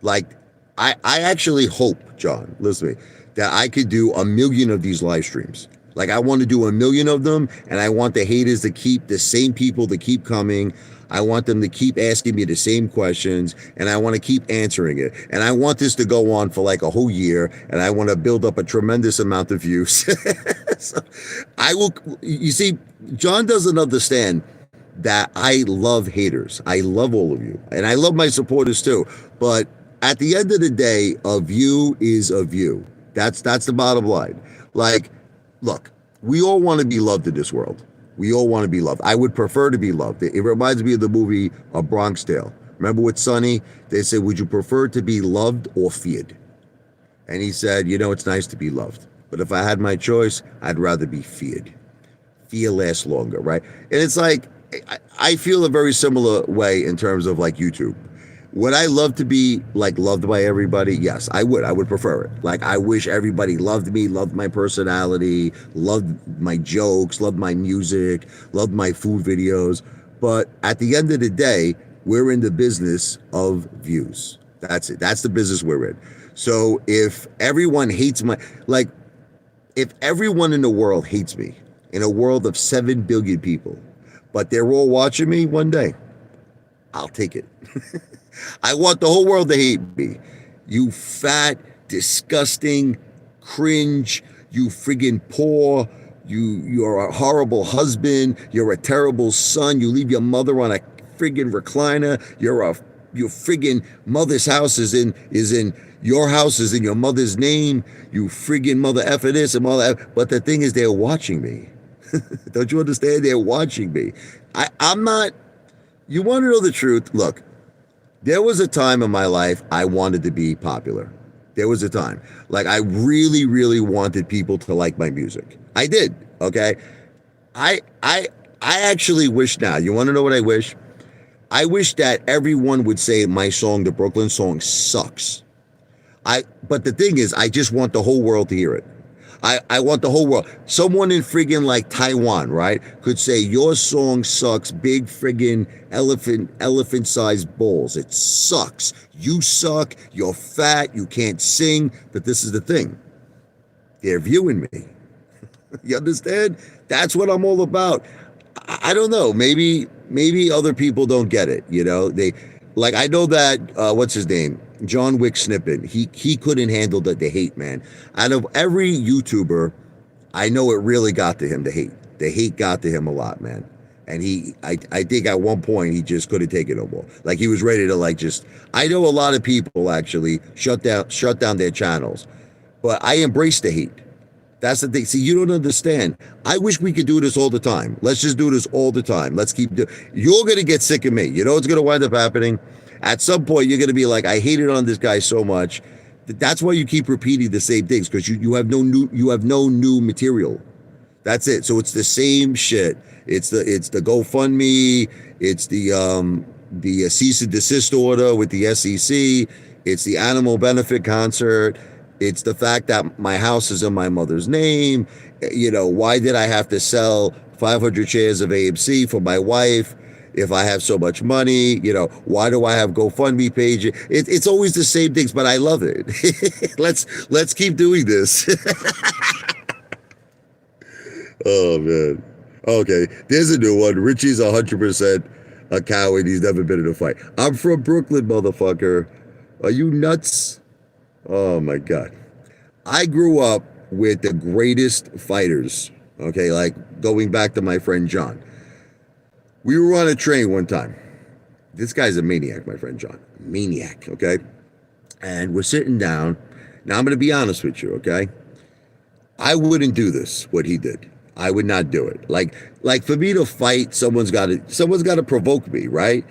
Like, I actually hope, John, listen to me, that I could do 1 million of these live streams. Like, I want to do 1 million of them, and I want the haters to keep the same people to keep coming. I want them to keep asking me the same questions, and I want to keep answering it. And I want this to go on for like a whole year, and I want to build up a tremendous amount of views. So I will, you see, John doesn't understand that I love haters. I love all of you, and I love my supporters too. But at the end of the day, a view is a view. That's the bottom line. Like, look, we all want to be loved in this world. We all want to be loved. I would prefer to be loved. It reminds me of the movie A Bronx Tale. Remember with Sonny? They said, would you prefer to be loved or feared? And he said, you know, it's nice to be loved. But if I had my choice, I'd rather be feared. Fear lasts longer, right? And it's like, I feel a very similar way in terms of like YouTube. Would I love to be like loved by everybody? Yes, I would. I would prefer it. Like I wish everybody loved me, loved my personality, loved my jokes, loved my music, loved my food videos. But at the end of the day, we're in the business of views. That's it. That's the business we're in. So if everyone hates if everyone in the world hates me, in a world of 7 billion people, but they're all watching me one day, I'll take it. I want the whole world to hate me. You fat, disgusting, cringe, you friggin' poor, you're a horrible husband, you're a terrible son, you leave your mother on a friggin' recliner, your friggin' mother's house is in your house is in your mother's name, you friggin' mother effer this and mother effer. But the thing is, they're watching me. Don't you understand? They're watching me. I'm not, you want to know the truth? Look, there was a time in my life I wanted to be popular. There was a time. Like I really, really wanted people to like my music. I did, okay? I actually wish now, you want to know what I wish? I wish that everyone would say my song, the Brooklyn song, sucks. But the thing is, I just want the whole world to hear it. I want the whole world. Someone in friggin' like Taiwan, right, could say your song sucks, big friggin' elephant-sized balls. It sucks. You suck. You're fat. You can't sing. But this is the thing. They're viewing me. You understand? That's what I'm all about. I don't know. Maybe other people don't get it. You know, I know that what's his name? John Wick snippet. He couldn't handle the hate, man. Out of every YouTuber, I know it really got to him, the hate. The hate got to him a lot, man. And I think at one point he just couldn't take it no more. Like he was ready to like just. I know a lot of people actually shut down their channels, but I embrace the hate. That's the thing. See, you don't understand. I wish we could do this all the time. Let's just do this all the time. Let's keep doing. You're gonna get sick of me. You know what's gonna wind up happening? At some point, you're gonna be like, I hated on this guy so much. That's why you keep repeating the same things, because you have no new material. That's it. So it's the same shit. It's the GoFundMe. It's the cease and desist order with the SEC. It's the animal benefit concert. It's the fact that my house is in my mother's name. You know, why did I have to sell 500 shares of AMC for my wife if I have so much money? You know, why do I have GoFundMe page? It's always the same things, but I love it. let's keep doing this. Oh, man. Okay, there's a new one. Richie's 100% a coward. He's never been in a fight. I'm from Brooklyn, motherfucker. Are you nuts? Oh, my God. I grew up with the greatest fighters, okay, like going back to my friend John. We were on a train one time. This guy's a maniac, my friend John. Maniac, okay? And we're sitting down. Now, I'm going to be honest with you, okay? I wouldn't do this, what he did. I would not do it. Like for me to fight, someone's got to provoke me, right?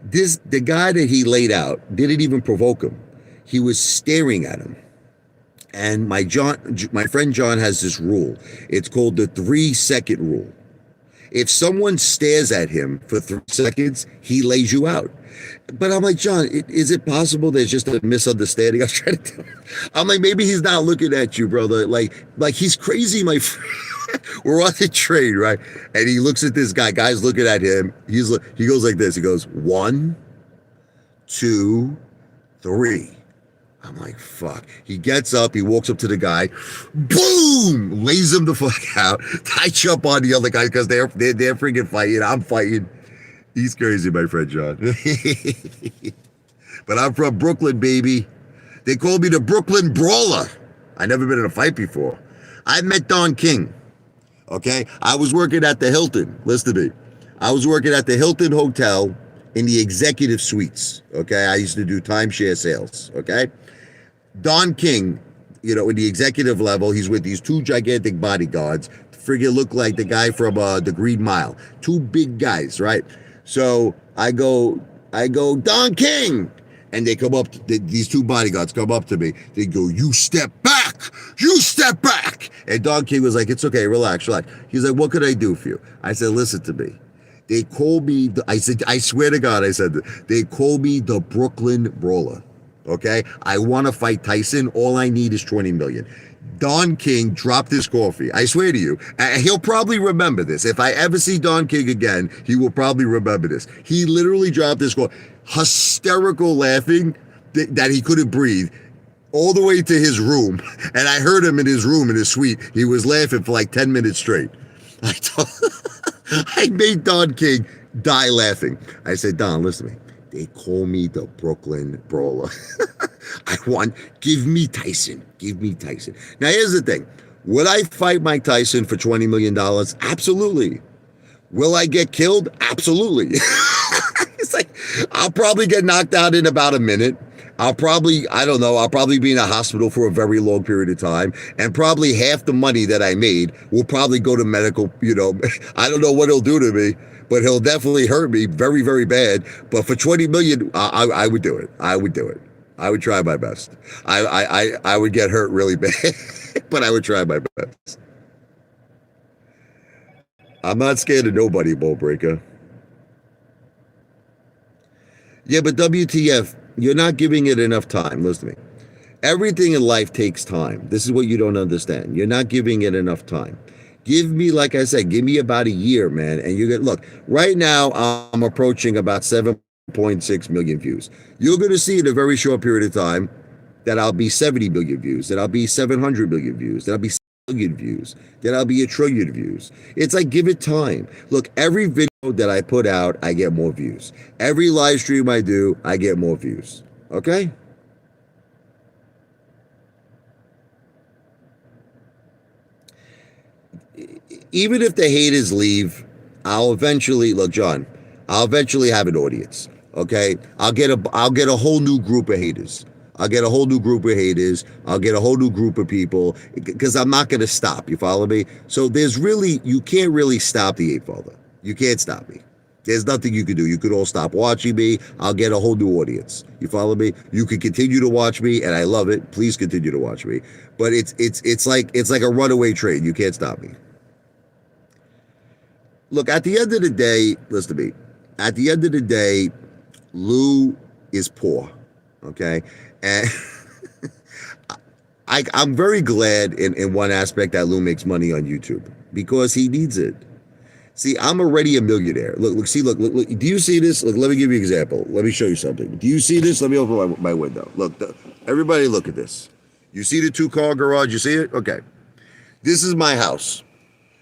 The guy that he laid out didn't even provoke him. He was staring at him. And my friend John has this rule. It's called the 3-second rule. If someone stares at him for 3 seconds, he lays you out. But I'm like, John, is it possible there's just a misunderstanding? I'm like, maybe he's not looking at you, brother. Like he's crazy, my friend. We're on the train, right? And he looks at this guy. Guy's looking at him. He goes like this. He goes, 1, 2, 3. I'm like, fuck. He gets up, he walks up to the guy, boom, lays him the fuck out. I jump on the other guy because they're freaking fighting. I'm fighting. He's crazy, my friend John. But I'm from Brooklyn, baby. They call me the Brooklyn Brawler. I never been in a fight before. I met Don King. Okay? I was working at the Hilton. Listen to me. I was working at the Hilton Hotel in the executive suites. Okay? I used to do timeshare sales. Okay? Don King, you know, in the executive level, he's with these 2 gigantic bodyguards. Friggin' look like the guy from the Green Mile. 2 big guys, right? So I go, Don King. And they come up, these 2 bodyguards come up to me. They go, you step back. You step back. And Don King was like, it's okay, relax. He's like, what could I do for you? I said, listen to me. They call me, I said, I swear to God, I said, they call me the Brooklyn Brawler. Okay? I want to fight Tyson. All I need is 20 million. Don King dropped his coffee. I swear to you. He'll probably remember this. If I ever see Don King again, he will probably remember this. He literally dropped his coffee. Hysterical laughing that he couldn't breathe all the way to his room. And I heard him in his room, in his suite. He was laughing for like 10 minutes straight. I made Don King die laughing. I said, Don, listen to me. They call me the Brooklyn Brawler. Give me Tyson. Give me Tyson. Now, here's the thing. Would I fight Mike Tyson for $20 million? Absolutely. Will I get killed? Absolutely. It's like, I'll probably get knocked out in about a minute. I'll probably be in a hospital for a very long period of time. And probably half the money that I made will probably go to medical, you know. I don't know what he'll do to me, but he'll definitely hurt me very, very bad. But for 20 million, I would do it. I would do it. I would try my best. I would get hurt really bad, but I would try my best. I'm not scared of nobody, Ball Breaker. Yeah, but WTF, you're not giving it enough time. Listen to me. Everything in life takes time. This is what you don't understand. You're not giving it enough time. Give me, like I said, give me about a year, man. And you get, look, right now I'm approaching about 7.6 million views. You're going to see in a very short period of time that I'll be 70 million views, that I'll be 700 million views, that I'll be 6 million views, that I'll be 1 trillion views. It's like, give it time. Look, every video that I put out, I get more views. Every live stream I do, I get more views. Okay? even if the haters leave, I'll eventually look, John. I'll eventually have an audience. Okay, I'll get a whole new group of haters. I'll get a whole new group of haters. I'll get a whole new group of people because I'm not going to stop. You follow me? So you can't really stop the Apefather. You can't stop me. There's nothing you can do. You could all stop watching me. I'll get a whole new audience. You follow me? You can continue to watch me, and I love it. Please continue to watch me. But it's like a runaway train. You can't stop me. Look, at the end of the day, listen to me. At the end of the day, Lou is poor. Okay, and I'm very glad in one aspect that Lou makes money on YouTube because he needs it. See, I'm already a millionaire. Look. Do you see this? Look, let me give you an example. Let me show you something. Do you see this? Let me open my window. Look, everybody look at this. You see the 2-car garage? You see it? Okay. This is my house.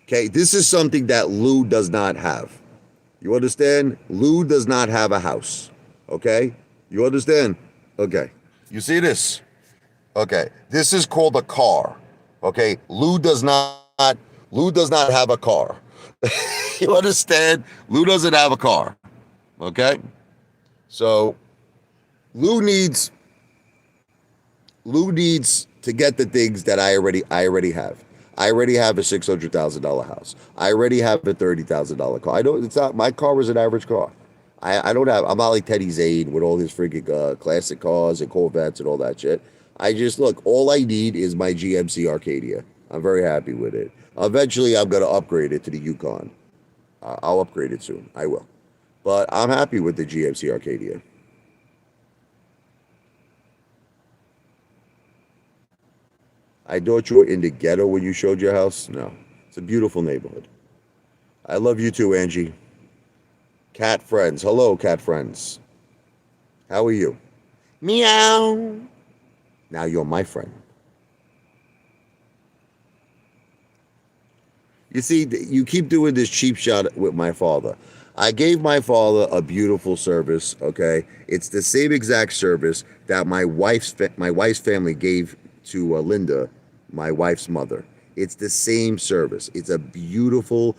Okay. This is something that Lou does not have. You understand? Lou does not have a house. Okay? You understand? Okay. You see this? Okay. This is called a car. Okay? Lou does not have a car. You understand? Lou doesn't have a car. Okay? So Lou needs to get the things that I already have. I already have a $600,000 house. I already have a $30,000 car. I don't. It's not my car was an average car. I don't have. I'm not like Teddy Zane with all his freaking classic cars and Corvettes and all that shit. I just look. All I need is my GMC Arcadia. I'm very happy with it. Eventually, I'm gonna upgrade it to the Yukon. I'll upgrade it soon. I will. But I'm happy with the GMC Arcadia. I thought you were in the ghetto when you showed your house. No, it's a beautiful neighborhood. I love you too, Angie. Cat friends. Hello, cat friends. How are you? Meow. Now you're my friend. You see, you keep doing this cheap shot with my father. I gave my father a beautiful service. Okay, it's the same exact service that my wife's family gave to Linda, my wife's mother. It's the same service. It's a beautiful,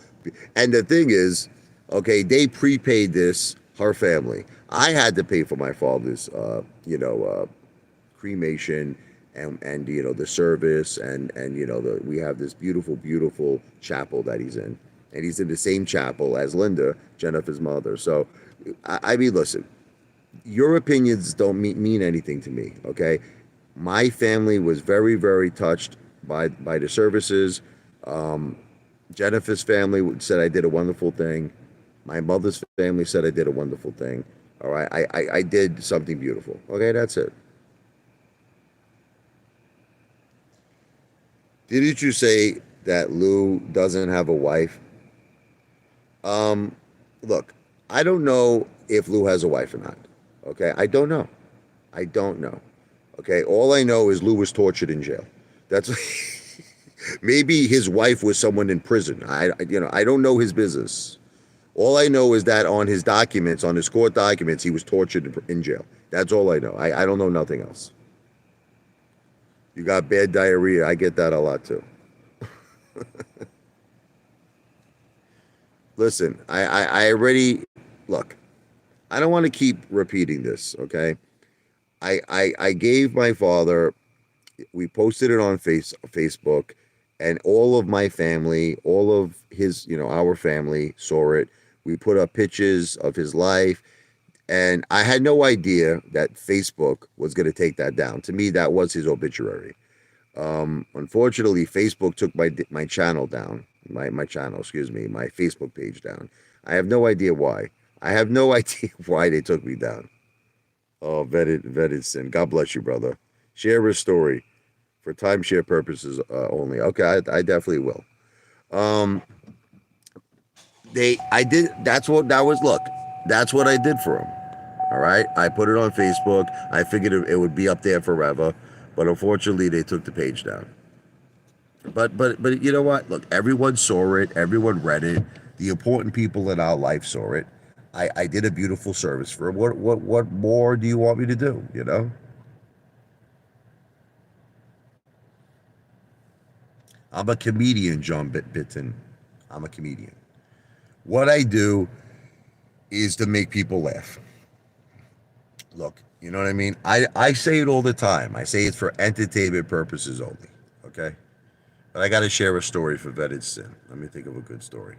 and the thing is, okay, they prepaid this. Her family. I had to pay for my father's, cremation and the service and we have this beautiful chapel that he's in, and he's in the same chapel as Linda, Jennifer's mother. So I mean, listen, your opinions don't mean anything to me. Okay, my family was very touched by the services. um, Jennifer's family said I did a wonderful thing. My mother's family said I did a wonderful thing. All right, I did something beautiful. Okay, that's it. Didn't you say that Lou doesn't have a wife? Um, Look, I don't know if Lou has a wife or not. Okay, I don't know. I don't know. Okay, all I know is Lou was tortured in jail. That's maybe his wife was someone in prison. I don't know his business. All I know is that on his documents, on his court documents, he was tortured in jail. That's all I know. I don't know nothing else. You got bad diarrhea. I get that a lot too. Listen, I already look. I don't want to keep repeating this. Okay, I gave my father. We posted it on Facebook, and all of my family, all of his, our family saw it. We put up pictures of his life, and I had no idea that Facebook was going to take that down. To me, that was his obituary. Unfortunately, Facebook took my channel down. My channel, excuse me, my Facebook page down. I have no idea why. I have no idea why they took me down. Oh, vetted sin. God bless you, brother. Share his story for timeshare purposes only. Okay, I definitely will. Um, I did. That's what that was. Look, that's what I did for him. All right, I put it on Facebook. I figured it would be up there forever, but unfortunately, they took the page down. But you know what? Look, everyone saw it. Everyone read it. The important people in our life saw it. I did a beautiful service for him. What more do you want me to do? I'm a comedian, John Bitton. I'm a comedian. What I do is to make people laugh. Look, you know what I mean? I say it all the time. I say it's for entertainment purposes only. Okay? But I got to share a story for vetted sin. Let me think of a good story.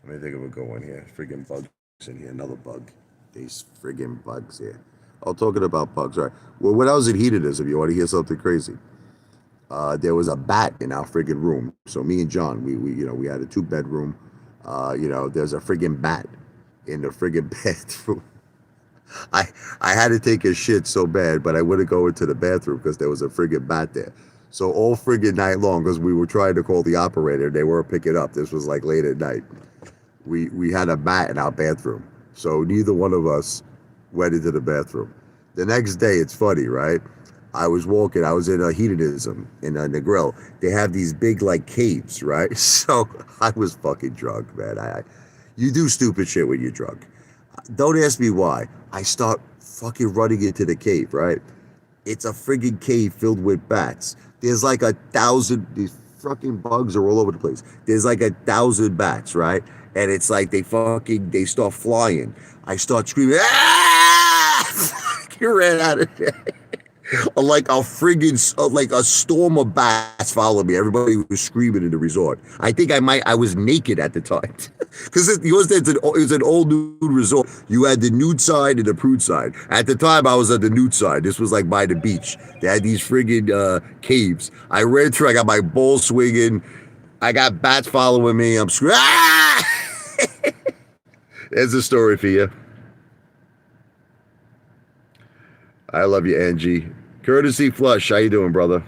Let me think of a good one here. Friggin' bugs in here. Another bug. These friggin' bugs here. Oh, talking about bugs. All right. Well, when I was in hedonism, you want to hear something crazy? There was a bat in our friggin' room. So me and John, we had a 2 bedroom. There's a friggin' bat in the friggin' bathroom. I I had to take a shit so bad, but I wouldn't go into the bathroom because there was a friggin' bat there. So all friggin' night long, because we were trying to call the operator, they weren't picking up. This was like late at night. We had a bat in our bathroom, so neither one of us went into the bathroom. The next day, it's funny, right? I was walking. I was in a hedonism in the grill. They have these big like caves, right? So I was fucking drunk, man. You do stupid shit when you're drunk. Don't ask me why. I start fucking running into the cave, right? It's a friggin' cave filled with bats. There's like 1,000, these fucking bugs are all over the place. There's like 1,000 bats, right? And it's like they start flying. I start screaming, ah! You ran out of there. Like like a storm of bats followed me. Everybody was screaming in the resort. I was naked at the time. Because it was an old nude resort. You had the nude side and the prude side. At the time, I was at the nude side. This was like by the beach. They had these friggin' caves. I ran through, I got my balls swinging. I got bats following me. I'm screaming, ah! There's a story for you. I love you, Angie. Courtesy Flush, how you doing, brother?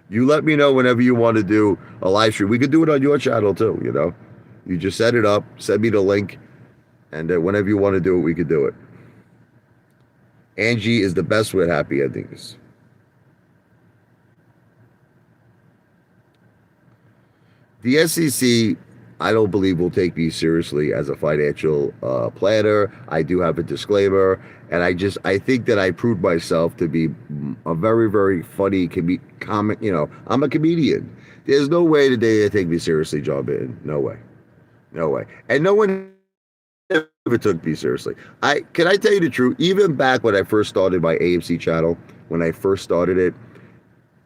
You let me know whenever you want to do a live stream. We could do it on your channel too, you know. You just set it up, send me the link, and whenever you want to do it, we could do it. Angie is the best with happy endings. The SEC, I don't believe, will take me seriously as a financial planner. I do have a disclaimer, and I think that I proved myself to be a very, very funny comic. I'm a comedian. There's no way today they take me seriously, John Bitten. No way. No way. And no one ever took me seriously. Can I tell you the truth? Even back when I first started my AMC channel, when I first started it,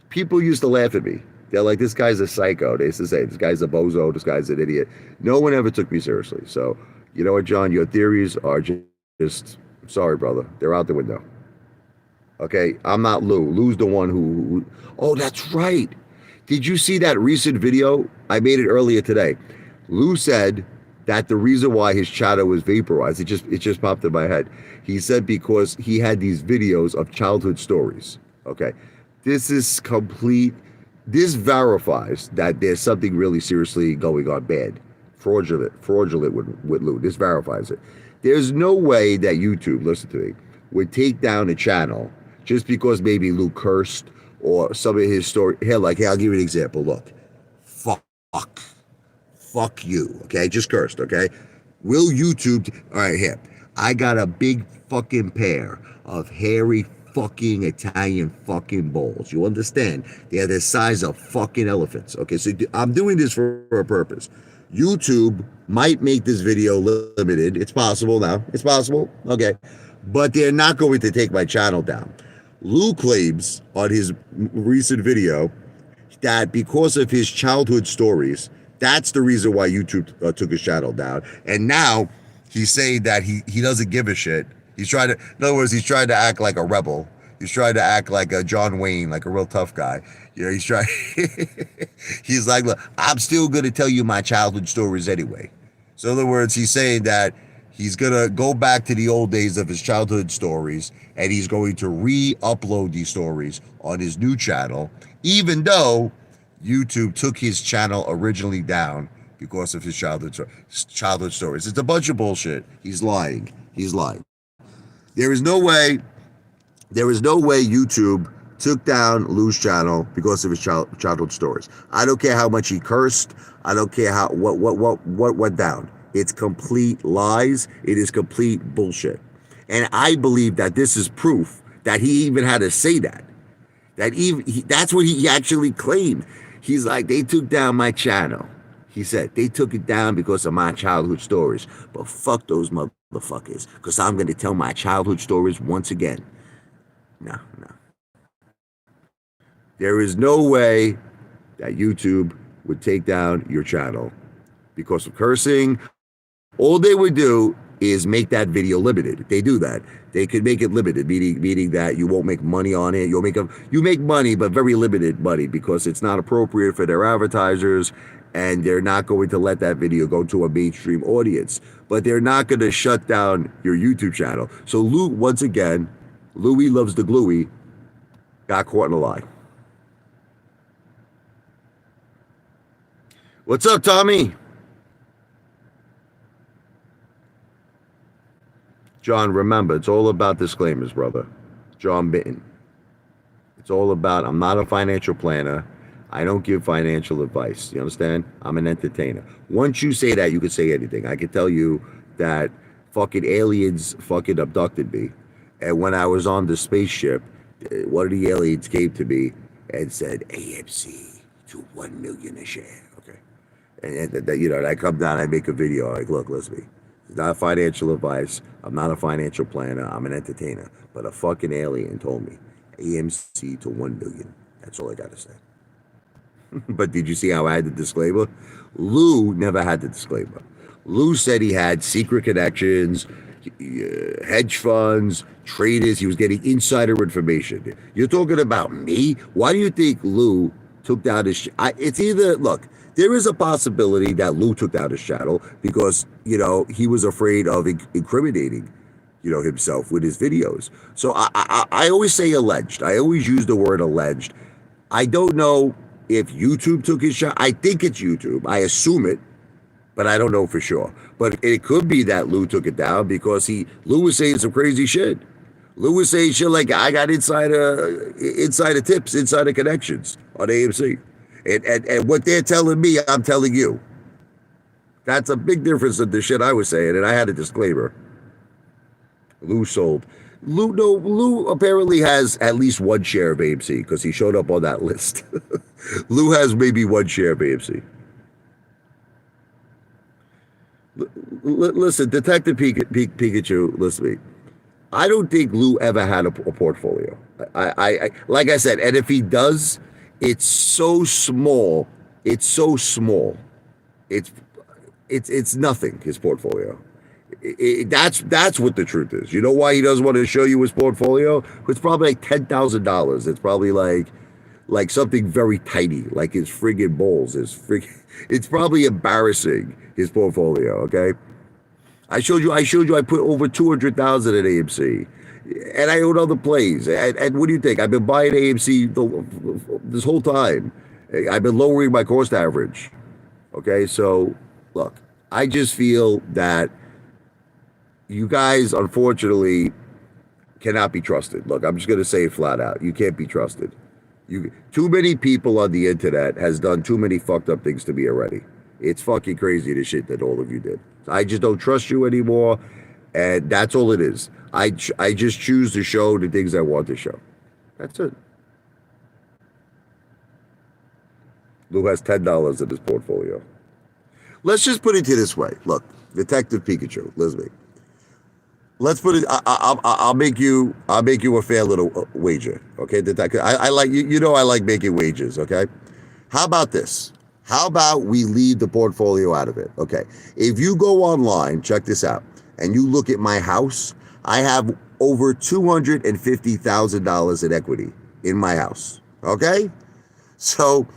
people used to laugh at me. They're like, this guy's a psycho. They used to say, this guy's a bozo, this guy's an idiot. No one ever took me seriously. So, you know what, John? Your theories are just sorry, brother. They're out the window. Okay? I'm not Lou. Lou's the one who oh, that's right. Did you see that recent video? I made it earlier today. Lou said that the reason why his channel was vaporized, it just popped in my head. He said because he had these videos of childhood stories. Okay. This is complete. This verifies that there's something really seriously going on bad. Fraudulent with Lou. This verifies it. There's no way that YouTube, listen to me, would take down a channel just because maybe Lou cursed or some of his story. Here, I'll give you an example. Look. Fuck you. Okay? Just cursed, okay? Will YouTube, all right, here. I got a big fucking pair of hairy fucking Italian fucking balls. You understand? They're the size of fucking elephants. Okay, so I'm doing this for a purpose. YouTube might make this video limited. It's possible now. It's possible. Okay. But they're not going to take my channel down. Lou claims on his recent video that because of his childhood stories, that's the reason why YouTube took his channel down. And now he's saying that he doesn't give a shit. In other words, he's trying to act like a rebel. He's trying to act like a John Wayne, like a real tough guy. You know, he's like, look, I'm still going to tell you my childhood stories anyway. So in other words, he's saying that he's going to go back to the old days of his childhood stories, and he's going to re-upload these stories on his new channel, even though YouTube took his channel originally down because of his childhood stories. It's a bunch of bullshit. He's lying. There is no way YouTube took down Lou's channel because of his childhood stories. I don't care how much he cursed. I don't care what went down. It's complete lies. It is complete bullshit. And I believe that this is proof that he even had to say that. That's what he actually claimed. He's like, they took down my channel. He said, they took it down because of my childhood stories. But fuck those motherfuckers, because I'm going to tell my childhood stories once again. No, no. There is no way that YouTube would take down your channel because of cursing. All they would do is make that video limited. They do that. They could make it limited, meaning that you won't make money on it. You make money, but very limited money because it's not appropriate for their advertisers, and they're not going to let that video go to a mainstream audience. But they're not going to shut down your YouTube channel. So Lou, once again, Louie loves the gluey, got caught in a lie. What's up, Tommy? John, remember, it's all about disclaimers, brother. John Bitten. It's all about, I'm not a financial planner. I don't give financial advice. You understand? I'm an entertainer. Once you say that, you can say anything. I can tell you that fucking aliens fucking abducted me. And when I was on the spaceship, one of the aliens came to me and said, AMC to 1 million a share. Okay. And I come down, I make a video. Like, look, listen, it's not financial advice. I'm not a financial planner. I'm an entertainer. But a fucking alien told me AMC to 1 million. That's all I got to say. But did you see how I had the disclaimer? Lou never had the disclaimer. Lou said he had secret connections, hedge funds, traders. He was getting insider information. You're talking about me? Why do you think Lou took down his... It's either... Look, there is a possibility that Lou took down his channel because, he was afraid of incriminating, himself with his videos. So I always say alleged. I always use the word alleged. I don't know if YouTube took his shot. I think it's YouTube. I assume it, but I don't know for sure. But it could be that Lou took it down because Lou was saying some crazy shit. Lou was saying shit like, I got insider tips, insider connections on AMC. And what they're telling me, I'm telling you. That's a big difference in the shit I was saying, and I had a disclaimer. Lou sold. Lou apparently has at least one share of AMC because he showed up on that list. Lou has maybe one share of AMC. Listen, Detective Pikachu, listen to me. I don't think Lou ever had a portfolio. I like I said, and if he does, it's so small. It's so small. It's nothing, his portfolio. That's what the truth is. You know why he doesn't want to show you his portfolio? It's probably like $10,000. It's probably like something very tiny, like his friggin' bowls. It's probably embarrassing, his portfolio. Okay, I showed you. I put over 200,000 at AMC, and I own other plays. And what do you think? I've been buying AMC this whole time. I've been lowering my cost average. Okay, so look, I just feel that you guys, unfortunately, cannot be trusted. Look, I'm just going to say it flat out. You can't be trusted. Too many people on the internet has done too many fucked up things to me already. It's fucking crazy the shit that all of you did. I just don't trust you anymore, and that's all it is. I just choose to show the things I want to show. That's it. Lou has $10 in his portfolio. Let's just put it this way. Look, Detective Pikachu, listen to me. Let's put it. I'll make you a fair little wager, okay? Detective. I like you. I like making wagers, okay? How about this? How about we leave the portfolio out of it? Okay. If you go online, check this out, and you look at my house, I have over $250,000 in equity in my house. Okay? So,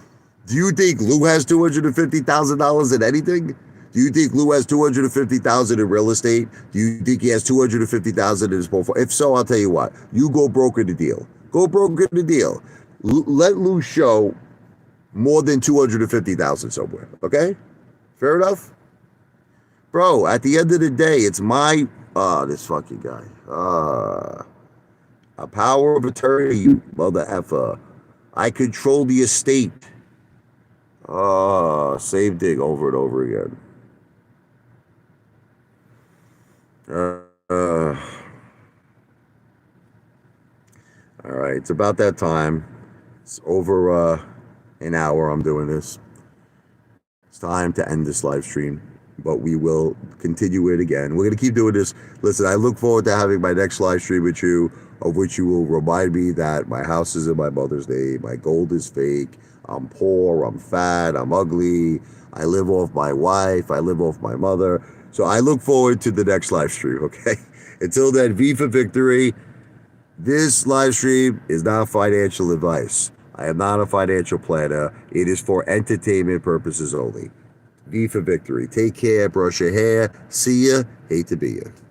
do you think Lou has $250,000 in anything? Do you think Lou has $250,000 in real estate? Do you think he has $250,000 in his portfolio? If so, I'll tell you what. You go broker the deal. Go broker the deal. Let Lou show more than $250,000 somewhere. Okay? Fair enough? Bro, at the end of the day, it's my... this fucking guy. A power of attorney, you mother effer. I control the estate. Same thing over and over again. All right, it's about that time. It's over an hour I'm doing this. It's time to end this live stream, but we will continue it again. We're going to keep doing this. Listen, I look forward to having my next live stream with you, of which you will remind me that my house is in my mother's name, my gold is fake, I'm poor, I'm fat, I'm ugly, I live off my wife, I live off my mother. So I look forward to the next live stream, okay? Until then, V for victory. This live stream is not financial advice. I am not a financial planner. It is for entertainment purposes only. V for victory. Take care, brush your hair. See ya. Hate to be ya.